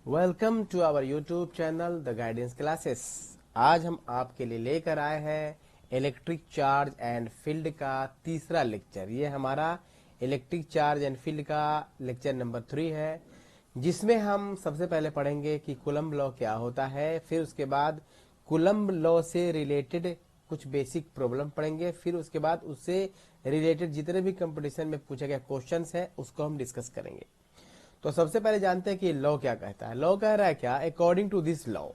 Welcome to our YouTube channel the guidance classes. आज हम आपके लिए लेकर आए हैं इलेक्ट्रिक चार्ज एंड फील्ड का तीसरा लेक्चर। ये हमारा इलेक्ट्रिक चार्ज एंड फील्ड का लेक्चर नंबर 3 है, जिसमें हम सबसे पहले पढ़ेंगे कि कूलम्ब लॉ क्या होता है। फिर उसके बाद कूलम्ब लॉ से रिलेटेड कुछ बेसिक प्रॉब्लम पढ़ेंगे। फिर उसके बाद उससे रिलेटेड जितने भी कंपटीशन में पूछे गए क्वेश्चंस हैं उसको हम डिस्कस करेंगे। तो सबसे पहले जानते हैं कि लॉ क्या कहता है। लॉ कह रहा है क्या, according to this law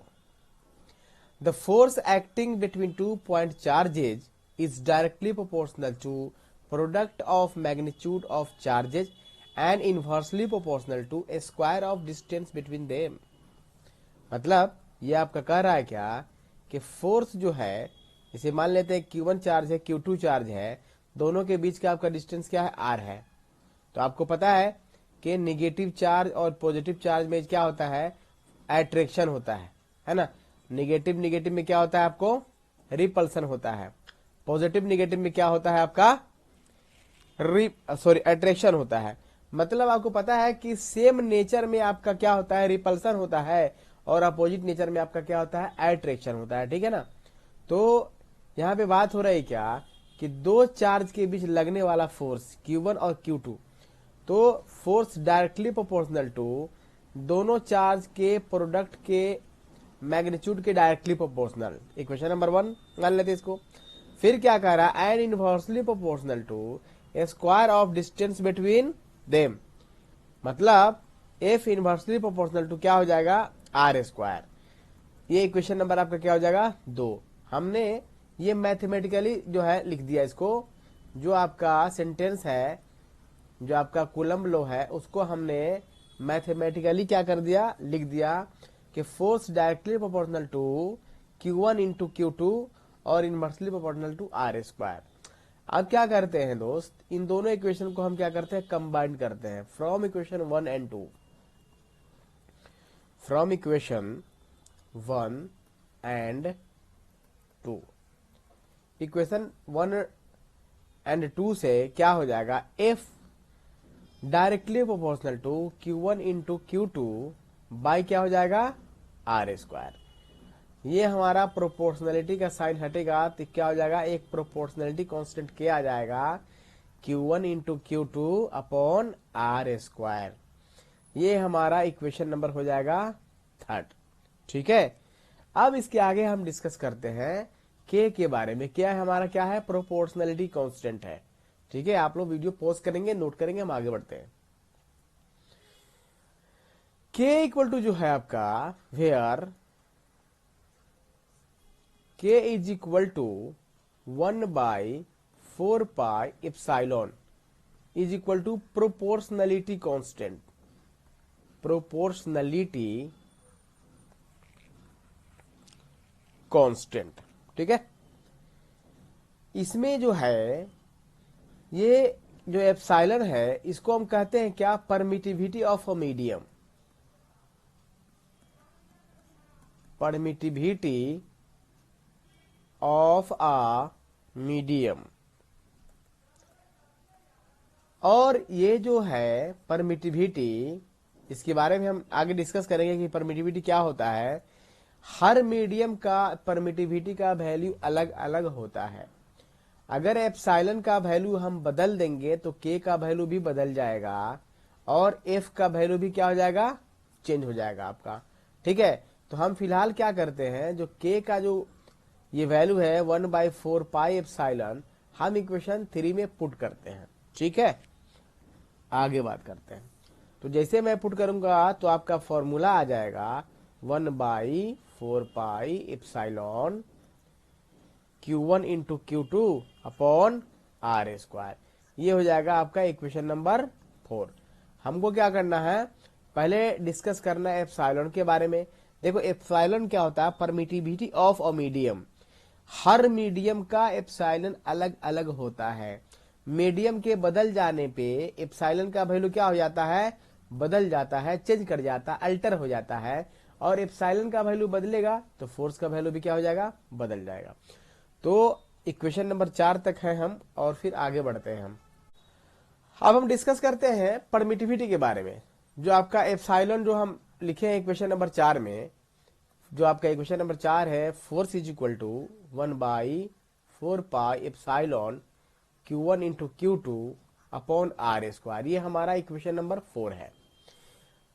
the force acting between 2 point charges is directly proportional to product of magnitude of charges and inversely proportional to a square of distance between them. मतलब ये आपका कह रहा है क्या कि फोर्स जो है, इसे मान लेते हैं Q1 चार्ज है, Q2 चार्ज है, दोनों के बीच का आपका डिस्टेंस क्या है, R है। तो आपको पता है कि निगेटिव चार्ज और पॉजिटिव चार्ज में क्या होता है, अट्रैक्शन होता है ना। निगेटिव निगेटिव में क्या होता है, आपको रिपल्सन होता है। पॉजिटिव निगेटिव में क्या होता है, आपका अट्रैक्शन होता है। मतलब आपको पता है कि सेम नेचर में आपका क्या होता है, रिपल्सन होता है, और अपोजिट नेचर में आपका क्या होता है, अट्रैक्शन होता है। ठीक है ना। तो यहाँ पे बात हो रही है क्या कि दो चार्ज के बीच लगने वाला फोर्स Q1 और Q2, तो फोर्स डायरेक्टली प्रोपोर्शनल टू दोनों चार्ज के प्रोडक्ट के मैग्नीट्यूड के डायरेक्टली प्रोपोर्शनल। इक्वेशन नंबर 1 मान लेते हैं इसको। फिर क्या कह रहा है, and inversely proportional to square of distance between them. मतलब एफ इनवर्सली प्रोपोर्शनल टू क्या हो जाएगा, आर स्क्वायर। ये इक्वेशन नंबर आपका क्या हो जाएगा, 2। हमने ये मैथमेटिकली जो है लिख दिया इसको। जो आपका सेंटेंस है, जो आपका कूलम्ब लॉ है, उसको हमने मैथमेटिकली क्या कर दिया, लिख दिया कि force directly proportional to Q1 into Q2 और inversely proportional to R square. अब क्या करते हैं दोस्त, इन दोनों इक्वेशन को हम क्या करते हैं, कंबाइन करते हैं from equation 1 and 2। From equation 1 and 2, equation 1 and 2 से क्या हो जाएगा, F directly proportional to Q1 into Q2 by क्या हो जाएगा, आर स्क्वायर। ये हमारा प्रोपोर्शनलिटी का साइन हटेगा तो क्या हो जाएगा, एक प्रोपोर्शनलिटी कांस्टेंट क्या आ जाएगा, Q1 into Q2 upon R square. ये हमारा इक्वेशन नंबर हो जाएगा 3। ठीक है। अब इसके आगे हम डिस्कस करते हैं के बारे में। क्या है हमारा, क्या है, प्रोपोर्शनलिटी कांस्टेंट है। ठीक है, आप लोग वीडियो पॉज करेंगे, नोट करेंगे, हम आगे बढ़ते हैं। के इक्वल टू जो है आपका, where K is equal to 1/4 epsilon is equal to proportionality constant. Proportionality constant. ठीक है। इसमें जो है, ये जो एप्सिलॉन है, इसको हम कहते हैं क्या, permittivity of a medium. Permittivity of a medium. और ये जो है परमिटिविटी, इसके बारे में हम आगे डिस्कस करेंगे कि परमिटिविटी क्या होता है। हर मीडियम का परमिटिविटी का वैल्यू अलग अलग होता है। अगर एप्सिलॉन का वैल्यू हम बदल देंगे तो के का वैल्यू भी बदल जाएगा, और एफ का वैल्यू भी क्या हो जाएगा, चेंज हो जाएगा आपका। ठीक है। तो हम फिलहाल क्या करते हैं, जो के का जो ये वैल्यू है 1/4 एप्सिलॉन, हम इक्वेशन 3 में पुट करते हैं। ठीक है, आगे बात करते हैं। तो जैसे मैं पुट करूंगा तो आपका फॉर्मूला आ जाएगा 1/4 epsilon Q1 into Q2 upon R square. ये हो जाएगा आपका इक्वेशन नंबर 4। हमको क्या करना है, पहले डिस्कस करना है एप्सिलॉन के बारे में। देखो एप्सिलॉन क्या होता है, permittivity of a medium. Her medium का एप्सिलॉन अलग अलग होता है। मीडियम के बदल जाने पे एप्सिलॉन का वैल्यू क्या हो जाता है, बदल जाता है, चेंज कर जाता है, अल्टर हो जाता है। और एप्सिलॉन का वैल्यू बदलेगा तो फोर्स का वैल्यू भी क्या हो जाएगा, बदल जाएगा। तो इक्वेशन नंबर 4 तक है हम, और फिर आगे बढ़ते हैं हम। अब हम डिस्कस करते हैं परमिटिविटी के बारे में। जो आपका एप्सिलॉन जो हम लिखे हैं इक्वेशन नंबर 4 में, जो आपका इक्वेशन नंबर 4 है, force is equal to 1/4 pi epsilon Q1 into Q2 upon R²। ये हमारा इक्वेशन नंबर 4 है।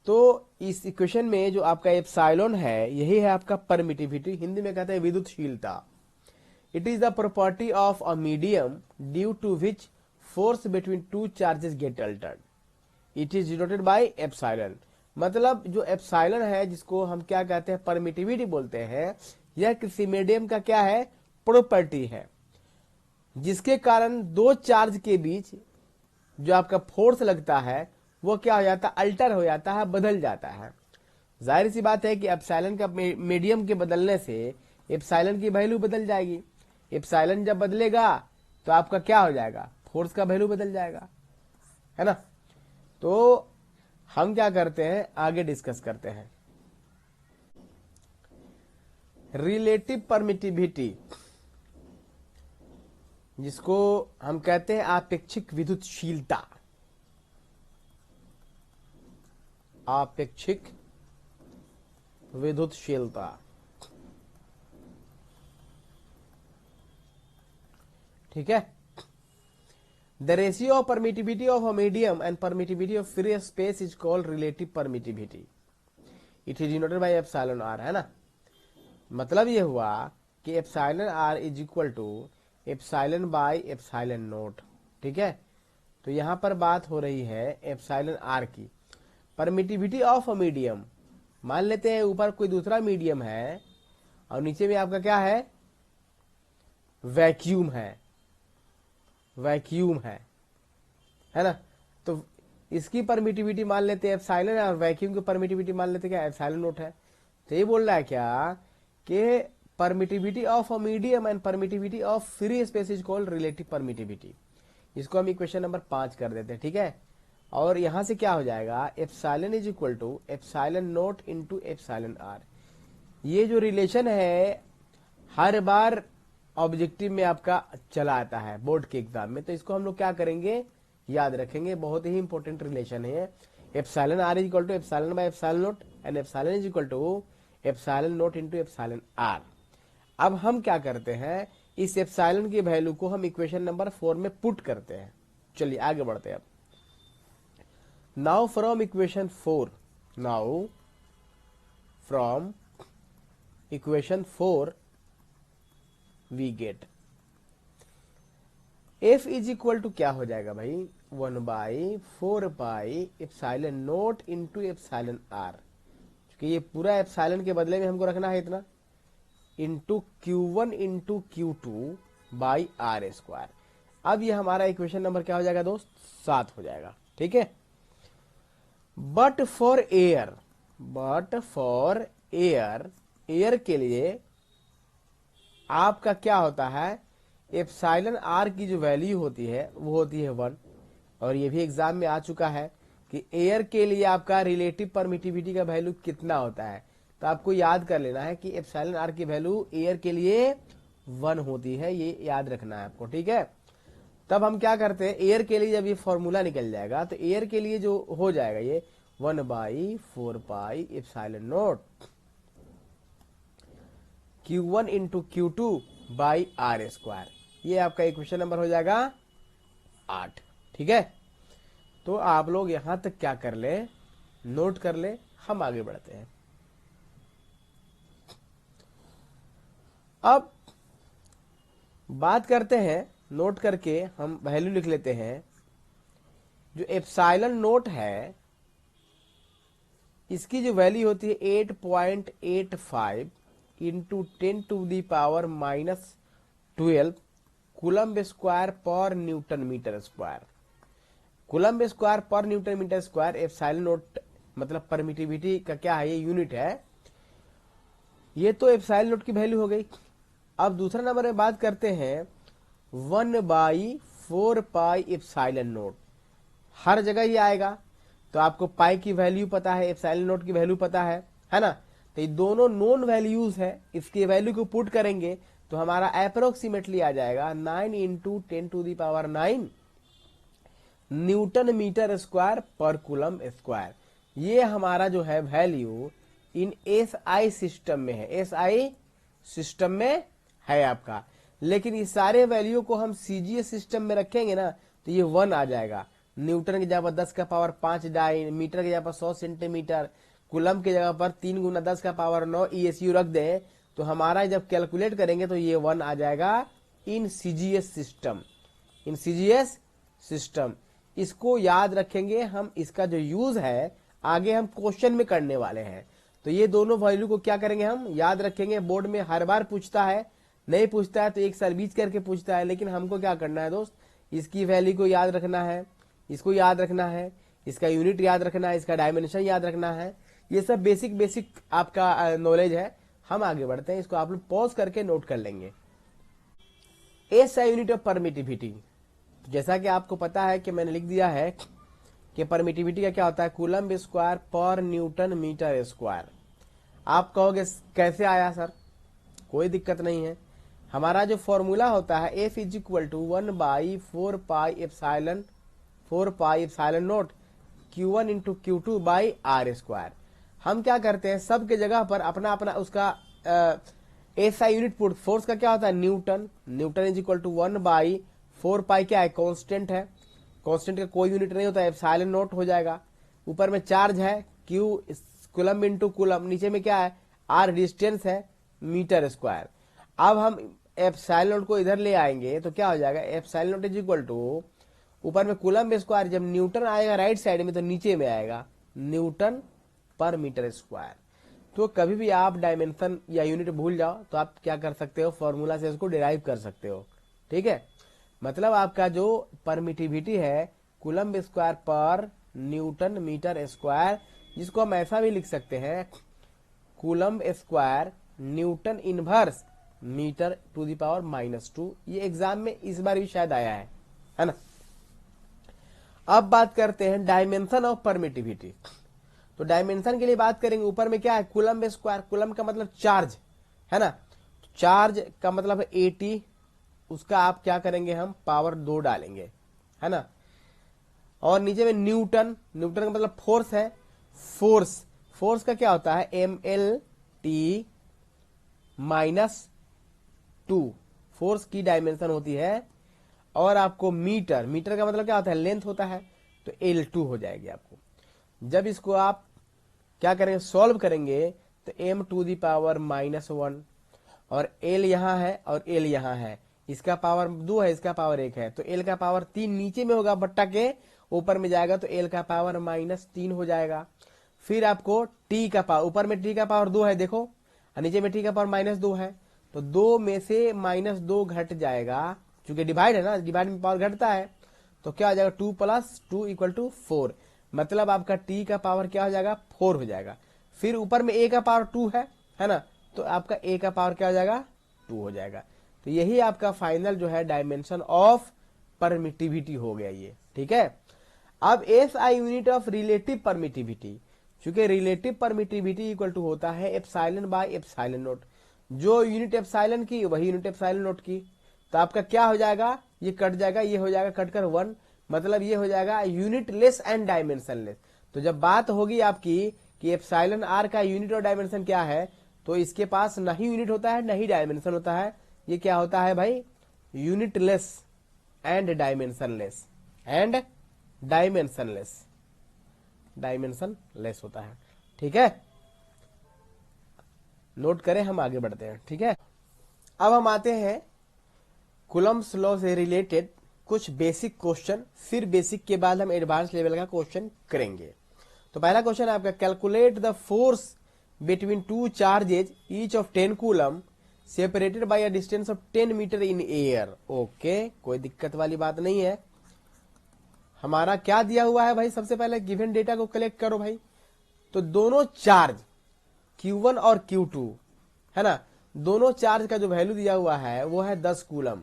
तो इस इक्वेशन में जो आपका एप्सिलॉन है, यही है आपका परमिटिविटी, हिंदी में कहते हैं विद्युतशीलता। It is the property of a medium due to which force between two charges get altered. It is denoted by epsilon. मतलब जो एप्सिलॉन है, जिसको हम क्या कहते हैं, परमिटिविटी बोलते हैं, यह किसी मीडियम का क्या है, प्रॉपर्टी है, जिसके कारण दो चार्ज के बीच जो आपका फोर्स लगता है वो क्या हो जाता है, अल्टर हो जाता है, बदल जाता है। जाहिर सी बात है कि एप्सिलॉन का मीडियम के बदलने से एप्सिलॉन की वैल्यू बदल जाएगी। एप्सिलॉन जब बदलेगा तो आपका क्या हो जाएगा, फोर्स का वैल्यू बदल जाएगा, है ना। तो हम क्या करते हैं, आगे डिस्कस करते हैं। रिलेटिव परमिटिविटी, जिसको हम कहते हैं आपेक्षिक विद्युतशीलता। आपेक्षिक विद्युतशीलता, ठीक है। The ratio of permittivity of a medium and permittivity of free space is called relative permittivity. It is denoted by epsilon R, है ना। मतलब ये हुआ कि epsilon R is equal to epsilon by epsilon naught, ठीक है। तो यहां पर बात हो रही है एप्सिलॉन आर की। परमिटिविटी ऑफ अ मीडियम, मान लेते हैं ऊपर कोई दूसरा मीडियम है और नीचे में आपका क्या है, वैक्यूम है, वैक्यूम है ना। तो इसकी परमिटिविटी मान लेते हैं एप्सिलॉन और वैक्यूम की परमिटिविटी मान लेते हैं क्या, एप्सिलॉन नोट है। तो ये बोल रहा है क्या कि permittivity of a medium and permittivity of free space is called relative permittivity. इसको हम इक्वेशन नंबर 5 कर देते हैं, ठीक है। और यहां से क्या हो जाएगा, epsilon is equal to epsilon naught into epsilon R. ये जो रिलेशन है हर बार ऑब्जेक्टिव में आपका चला आता है बोर्ड के एग्जाम में, तो इसको हम लोग क्या करेंगे, याद रखेंगे। बहुत ही इंपॉर्टेंट रिलेशन है। Epsilon R is equal to epsilon by epsilon naught and epsilon is equal to epsilon naught into epsilon R. अब हम क्या करते हैं, इस एप्सिलॉन की वैल्यू को हम इक्वेशन नंबर 4 में पुट करते हैं। चलिए आगे बढ़ते हैं। अब now from equation 4, now from equation 4 we get F is equal to क्या हो जाएगा भाई, 1/4 pi epsilon naught into epsilon R. क्योंकि ये पूरा एप्सिलॉन के बदले में हमको रखना है इतना, into Q1 into Q2 by R²। अब ये हमारा इक्वेशन नंबर क्या हो जाएगा दोस्त, 7 हो जाएगा, ठीक है। But for air, but for air, air के लिए आपका क्या होता है, एप्सिलॉन आर की जो वैल्यू होती है वो होती है 1। और ये भी एग्जाम में आ चुका है कि एयर के लिए आपका रिलेटिव परमिटिविटी का वैल्यू कितना होता है। तो आपको याद कर लेना है कि एप्सिलॉन आर की वैल्यू एयर के लिए 1 होती है, ये याद रखना है आपको, ठीक है। तब हम क्या करते हैं, एयर के लिए जब ये फॉर्मूला निकल जाएगा तो एयर के लिए जो हो जाएगा ये 1/4 pi epsilon naught Q1 into Q2 by R²। ये आपका इक्वेशन नंबर हो जाएगा 8, ठीक है। तो आप लोग यहां तक क्या कर ले, नोट कर ले, हम आगे बढ़ते हैं। अब बात करते हैं, नोट करके हम वैल्यू लिख लेते हैं। जो एप्सिलॉन नोट है इसकी जो वैल्यू होती है 8.85 इंटू 10⁻⁻12 कूलम्ब स्क्वायर पर newton metre square. Coulomb square पर newton metre square epsilon naught मतलब परमिटिविटी का क्या है, ये यूनिट है। ये तो एप्सिलॉन नोट की वैल्यू हो गई। अब दूसरा नंबर में बात करते हैं 1/4 पाई एप्सिलॉन नोट। हर जगह ये आएगा, तो आपको पाई की वैल्यू पता है, एप्सिलॉन नोट की वैल्यू पता है ना। तो ये दोनों नोन वैल्यूज है, इसकी वैल्यू को पुट करेंगे तो हमारा अप्रोक्सीमेटली आ जाएगा 9 इंटू 10⁹ न्यूटन मीटर स्क्वायर पर कूलम स्क्वायर। ये हमारा जो है वैल्यू इन SI सिस्टम में है, SI सिस्टम में है आपका। लेकिन ये सारे वैल्यू को हम CGS सिस्टम में रखेंगे ना तो ये 1 आ जाएगा। न्यूटन की जगह पर 10 का पावर 5 डाइन, मीटर की जगह पर 100 सेंटीमीटर, कूलम की जगह पर 3 गुना 10 का पावर 9 ESU रख दें तो हमारा जब कैलकुलेट करेंगे तो ये 1 आ जाएगा इन CGS सिस्टम, इन CGS सिस्टम। इसको याद रखेंगे हम, इसका जो यूज है आगे हम क्वेश्चन में करने वाले हैं। तो ये दोनों वैल्यू को क्या करेंगे, हम याद रखेंगे। बोर्ड में हर बार पूछता है, नहीं पूछता है तो एक साल बीच करके पूछता है, लेकिन हमको क्या करना है दोस्त, इसकी वैल्यू को याद रखना है, इसको याद रखना है, इसका यूनिट याद रखना है, इसका डायमेंशन याद रखना है। ये सब बेसिक आपका नॉलेज है। हम आगे बढ़ते हैं, इसको आप लोग पॉज करके नोट कर लेंगे। SI यूनिट ऑफ परमिटिविटी, जैसा कि आपको पता है कि मैंने लिख दिया है कि परमिटिविटी का क्या होता है, कूलम स्क्वायर पर न्यूटन मीटर स्क्वायर। आप कहोगे कैसे आया सर, कोई दिक्कत नहीं है। हमारा जो फॉर्मूला होता है F is equal to 1/4 pi epsilon naught Q1 into Q2 by R square. हम क्या करते हैं, सबके जगह पर अपना अपना उसका SI यूनिट पुट, फोर्स का क्या होता है newton, newton is equal to 1/4 pi क्या है, कांस्टेंट है, कांस्टेंट का कोई यूनिट नहीं होता है, एप्सिलॉन नोट हो जाएगा। ऊपर में चार्ज है Q कूलम इंटू कूलम, नीचे में क्या है R डिस्टेंस है, मीटर स्क्वायर। अब हम एप्सिलॉन नोट को इधर ले आएंगे तो क्या हो जाएगा, epsilon naught is equal to ऊपर में कूलम स्क्वायर, जब न्यूटन आएगा राइट साइड में तो नीचे में आएगा न्यूटन पर मीटर स्क्वायर। तो कभी भी आप डायमेंशन या यूनिट भूल जाओ तो आप क्या कर सकते हो, फॉर्मूला से इसको डिराइव कर सकते हो। ठीक है, मतलब आपका जो परमिटिविटी है कूलम स्क्वायर पर न्यूटन मीटर स्क्वायर, जिसको हम ऐसा भी लिख सकते हैं coulomb square newton inverse metre to the power -2। ये एग्जाम में इस बार भी शायद आया है ना। अब बात करते हैं डायमेंशन ऑफ परमिटिविटी। तो डायमेंशन के लिए बात करेंगे, ऊपर में क्या है कूलम स्क्वायर, कूलम का मतलब चार्ज है ना, चार्ज का मतलब है 80, उसका आप क्या करेंगे हम पावर 2 डालेंगे है ना। और नीचे में न्यूटन, न्यूटन का मतलब फोर्स है, फोर्स, फोर्स का क्या होता है MLT -2, फोर्स की डायमेंशन होती है। और आपको मीटर, मीटर का मतलब क्या होता है लेंथ होता है, तो L2 हो जाएगी आपको। जब इसको आप क्या करेंगे सॉल्व करेंगे तो m टू दी पावर -1 और L यहाँ है और L यहाँ है, इसका पावर 2 है, इसका पावर 1 है, तो L का पावर 3 नीचे में होगा, बट्टा के ऊपर में जाएगा तो L का पावर -3 हो जाएगा। फिर आपको T का पावर, ऊपर में T का पावर 2 है देखो, और नीचे में T का पावर -2 है, तो 2 में से -2 घट जाएगा, क्योंकि डिवाइड है ना, डिवाइड में पावर घटता है, तो क्या हो जाएगा 2 + 2 = 4, मतलब आपका T का पावर क्या हो जाएगा 4 हो जाएगा। फिर ऊपर में A का पावर 2 है ना, तो आपका A का पावर क्या हो जाएगा 2 हो जाएगा। तो यही आपका फाइनल जो है डायमेंशन ऑफ परमिटिविटी हो गया ये। ठीक है, अब SI unit of relative permittivity, क्योंकि रिलेटिव परमिटिविटी इक्वल टू होता है एप्सिलॉन/एप्सिलॉन नोट, जो यूनिट एप्सिलॉन की वही यूनिट एप्सिलॉन नोट की। तो आपका क्या हो जाएगा, ये कट जाएगा, ये हो जाएगा कट कर 1, मतलब ये हो जाएगा unit less and dimension less. तो जब बात होगी आपकी कि एप्सिलॉन R का यूनिट और डायमेंशन क्या है, तो इसके पास ना ही यूनिट होता है ना ही डायमेंशन होता है, ये क्या होता है भाई unit less and dimension less, and dimension less होता है। ठीक है, नोट करें, हम आगे बढ़ते हैं। ठीक है, अब हम आते हैं कूलम्स लॉ से रिलेटेड कुछ बेसिक क्वेश्चन, फिर बेसिक के बाद हम एडवांस लेवल का क्वेश्चन करेंगे। तो पहला क्वेश्चन है आपका, calculate the force between 2 charges each of 10 coulomb separated by a distance of 10 metre in air. Okay, कोई दिक्कत वाली बात नहीं है। हमारा क्या दिया हुआ है भाई, सबसे पहले गिवन डेटा को कलेक्ट करो भाई। तो दोनों चार्ज Q1 और Q2 है ना, दोनों चार्ज का जो वैल्यू दिया हुआ है वो है 10 कूलम,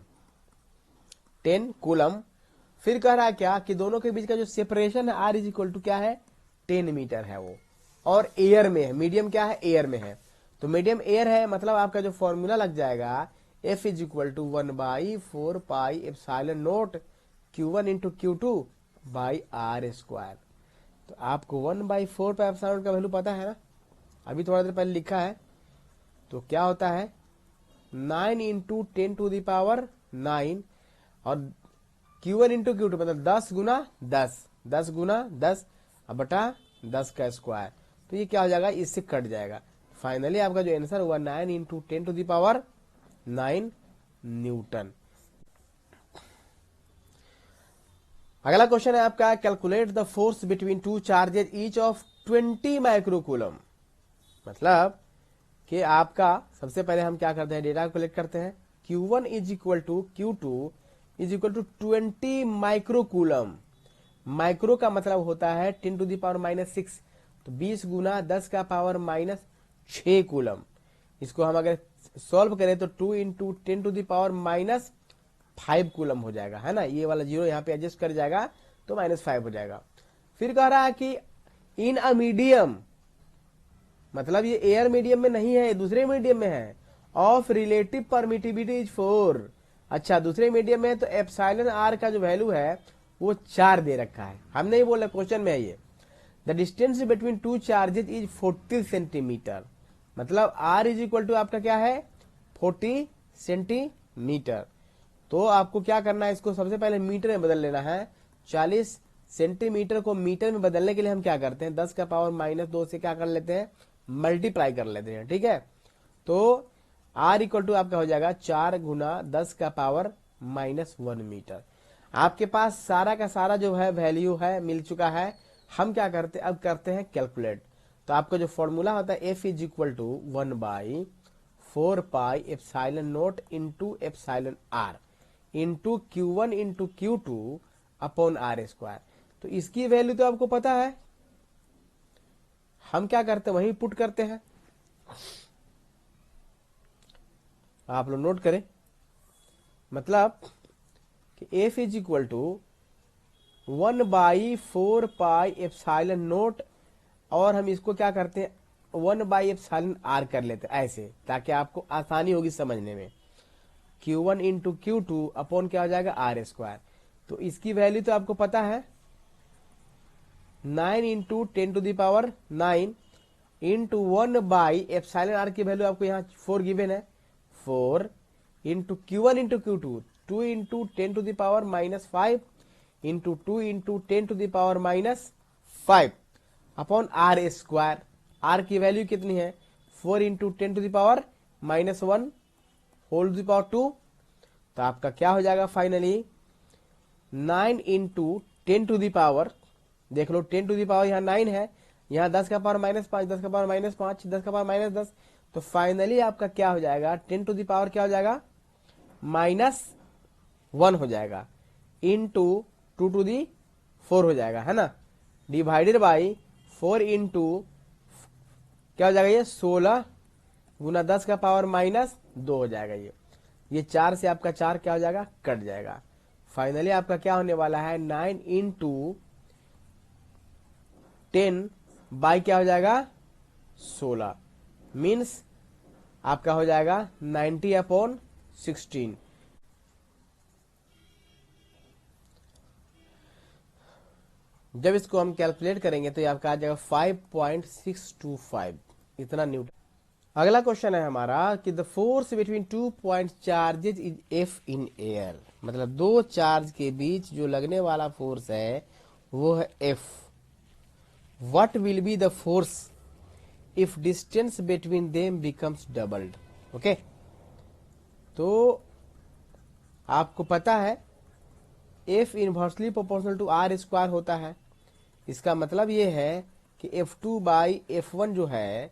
10 कूलम। फिर कह रहा है क्या कि दोनों के बीच का जो सेपरेशन है R इज इक्वल टू क्या है 10 मीटर है वो, और एयर में है, मीडियम क्या है एयर में है, तो मीडियम एयर है, मतलब आपका जो फॉर्मूला लग जाएगा F is equal to 1/4 pi epsilon naught Q1 into Q2 by R square. तो आपको 1/4 पाई एप्सिलॉन का वैल्यू पता है ना, अभी थोड़ा देर पहले लिखा है। तो क्या होता है 9 इंटू 10⁻9 और Q1 इंटू Q2 मतलब 10 गुना 10, 10 गुना 10 बटा 10 का स्क्वायर। तो ये क्या हो जाएगा, इससे कट जाएगा। फाइनली आपका जो आंसर हुआ 9 इंटू 10⁻9 न्यूटन। अगला क्वेश्चन है आपका, calculate the force between two charges each of 20 microcoulomb. मतलब कि आपका सबसे पहले हम क्या करते हैं, डेटा कलेक्ट करते हैं। Q1 is equal to Q2 is equal to 20 microcoulomb. Micro का मतलब होता है 10⁻⁻6, तो 20 गुना 10 का पावर -6 कूलम। इसको हम अगर सॉल्व करें तो 2 इंटू 10⁻5 कूलम हो जाएगा, है ना। ये वाला जीरो यहाँ पे एडजस्ट कर जाएगा तो -5 हो जाएगा। फिर कह रहा है कि इन अ मीडियम, मतलब ये एयर मीडियम में नहीं है, दूसरे मीडियम में है। Of relative permittivity is 4। अच्छा, दूसरे मीडियम में है तो एप्सिलॉन आर का जो वैल्यू है वो 4 दे रखा है, हम नहीं बोला, क्वेश्चन में है ये। The distance between two charges is 40 centimetre. मतलब आर इज इक्वल टू आपका क्या है 40 सेंटीमीटर। तो आपको क्या करना है, इसको सबसे पहले मीटर में बदल लेना है। 40 सेंटीमीटर को मीटर में बदलने के लिए हम क्या करते हैं, 10 का पावर -2 से क्या कर लेते हैं, मल्टीप्लाई कर लेते हैं, ठीक है। तो R इक्वल टू आपका हो जाएगा 4 गुना 10 का पावर -1 मीटर। आपके पास सारा का सारा जो है वैल्यू है मिल चुका है। हम क्या करते हैं, अब करते हैं कैलकुलेट। तो आपका जो फॉर्मूला होता है F is equal to 1/4 pi epsilon naught into epsilon R into Q1 into Q2 upon R square. तो इसकी वैल्यू तो आपको पता है, हम क्या करते हैं वही पुट करते हैं। आप लोग नोट करें, मतलब कि F is equal to 1/4 pi epsilon naught, और हम इसको क्या करते हैं 1/एप्सिलॉन आर कर लेते हैं ऐसे, ताकि आपको आसानी होगी समझने में। Q1 इंटू Q2 अपॉन क्या हो जाएगा R स्क्वायर। तो इसकी वैल्यू तो आपको पता है 9 इंटू 10⁻9 इंटू 1/एप्सिलॉन आर की वैल्यू आपको यहाँ 4 गिवन है। 4 into Q1 into Q2 2 into 10⁻5 into 2 into 10⁻5 upon R square. R की वैल्यू कितनी है 4 इंटू 10⁻1 होल टू पावर 2। तो आपका क्या हो जाएगा फाइनली 9 इंटू 10⁻, देख लो 10⁻, यहाँ 9 है, यहाँ 10 का पावर -5, 10 का पावर -5, 10 का पावर -10। तो फाइनली आपका क्या हो जाएगा 10⁻, क्या हो जाएगा -1 हो जाएगा, इंटू 2⁴ हो जाएगा, है ना, डिवाइडेड बाई 4 इंटू क्या हो जाएगा ये 16 गुना 10 का पावर -2 हो जाएगा। ये 4 से आपका 4 क्या हो जाएगा, कट जाएगा। फाइनली आपका क्या होने वाला है 9 इंटू 10 बाई क्या हो जाएगा 16, मीन्स आपका हो जाएगा 90/16। जब इसको हम कैलकुलेट करेंगे तो ये आपका आ जाएगा 5.625 इतना न्यूटन। अगला क्वेश्चन है हमारा कि the force between 2 point charges is F in air. मतलब दो चार्ज के बीच जो लगने वाला फोर्स है वो है F। What will be the force if distance between them becomes doubled. Okay, तो आपको पता है F inversely proportional to R square होता है। इसका मतलब ये है कि F2/F1 जो है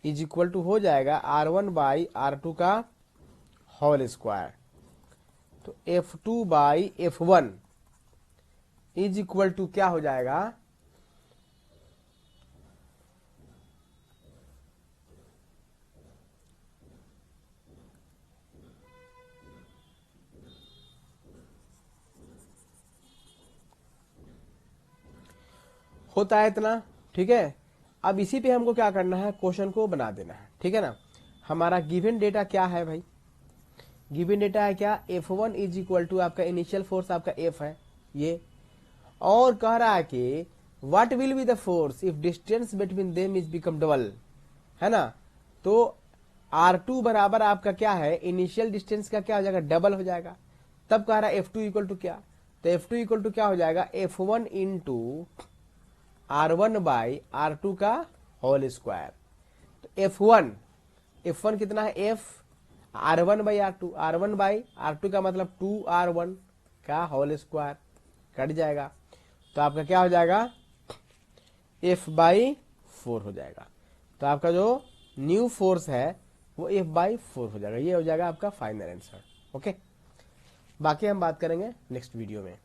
इज इक्वल टू हो जाएगा R1/R2 का होल स्क्वायर। तो F2/F1 इज इक्वल टू क्या हो जाएगा, होता है इतना, ठीक है। अब इसी पे हमको क्या करना है, क्वेश्चन को बना देना है, ठीक है ना। हमारा गिवन डेटा क्या है भाई, गिवन डेटा है क्या F1 इज इक्वल टू आपका इनिशियल फोर्स आपका F है ये, और कह रहा है कि what will be the force if distance between them is become double, है ना। तो R2 बराबर आपका क्या है, इनिशियल डिस्टेंस का क्या हो जाएगा, डबल हो जाएगा। तब कह रहा है F2 इक्वल टू क्या, तो F2 इक्वल टू क्या हो जाएगा, F1 into R1 by R2 का होल स्क्वायर। तो F1 कितना है, F R1 by R2, R1 by R2 का मतलब 2R1 का होल स्क्वायर, कट जाएगा। तो आपका क्या हो जाएगा, F बाई 4 हो जाएगा। तो आपका जो न्यू फोर्स है वो F बाई 4 हो जाएगा। ये हो जाएगा आपका फाइनल आंसर। ओके, बाकी हम बात करेंगे नेक्स्ट वीडियो में।